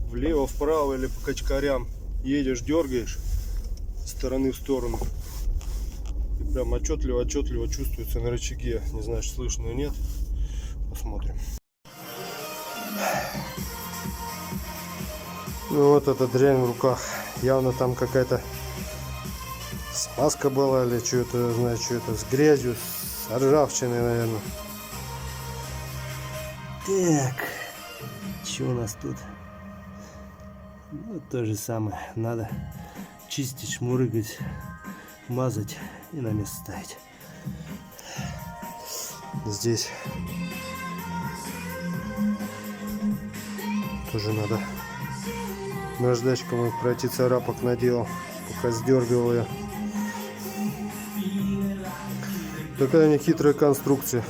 влево, вправо или по качкарям едешь, дергаешь с стороны в сторону. И прям отчетливо чувствуется на рычаге. Не знаю, слышно или нет. Посмотрим. Ну вот эта дрянь в руках. Явно там какая-то смазка была или что-то, знаю, что это, с грязью, с ржавчиной, наверное. Так, что у нас тут? Ну, то же самое. Надо чистить, шмурыгать, мазать и на место ставить. Здесь тоже надо наждачком пройти, царапок наделал, пока сдергивал ее. Такая нехитрая конструкция.